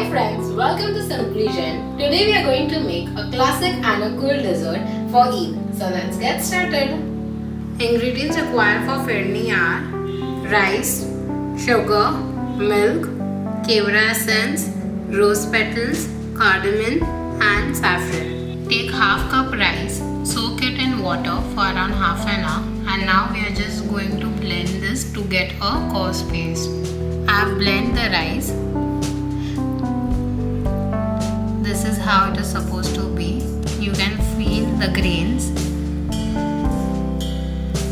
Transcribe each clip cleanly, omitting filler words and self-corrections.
Hi friends, welcome to Simply Jain. Today we are going to make a classic and a cool dessert for Eid. So let's get started. Ingredients required for Phirni are rice, sugar, milk, Kewra Essence, rose petals, cardamom and saffron. Take half cup rice, soak it in water for around half an hour, and now we are just going to blend this to get a coarse paste. I have blended the rice. This is how it is supposed to be. You can feel the grains.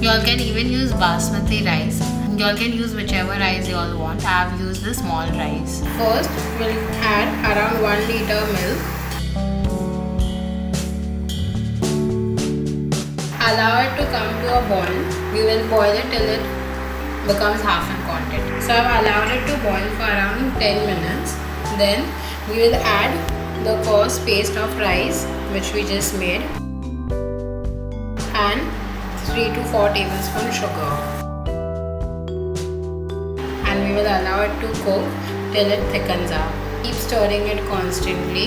You all can even use basmati rice. You all can use whichever rice you all want. I have used the small rice. First, we'll add around 1 liter milk. Allow it to come to a boil. We will boil it till it becomes half in quantity. So I've allowed it to boil for around 10 minutes. Then we will add the coarse paste of rice which we just made and 3 to 4 tablespoons sugar, and we will allow it to cook till it thickens up. Keep stirring it constantly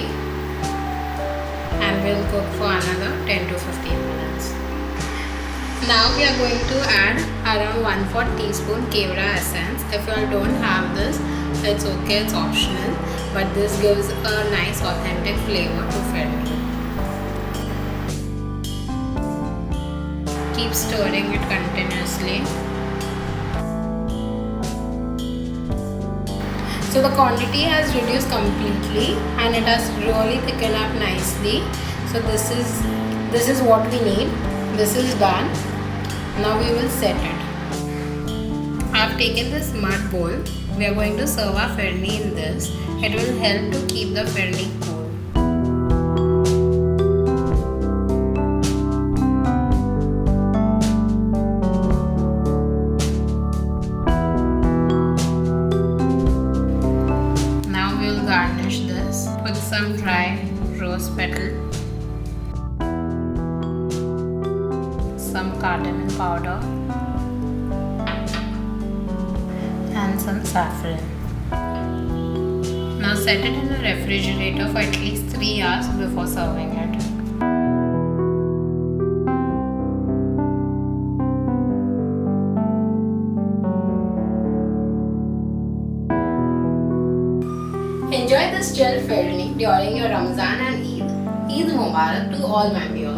and we'll cook for another 10 to 15 minutes. Now we are going to add around 1/4 teaspoon Kewra Essence. If you all don't have this, it's okay, it's optional, but this gives a nice authentic flavor to Phirni. Keep stirring it continuously. So the quantity has reduced completely and it has really thickened up nicely. So this is what we need. This is done. Now we will set it. I have taken this mud bowl. We are going to serve our Phirni in this. It will help to keep the Phirni cool. Now we will garnish this with some dry rose petal, some cardamom powder and some saffron. Now set it in the refrigerator for at least 3 hours before serving it. Enjoy this chill Phirni during your Ramadan and Eid. Eid Mubarak to all my viewers.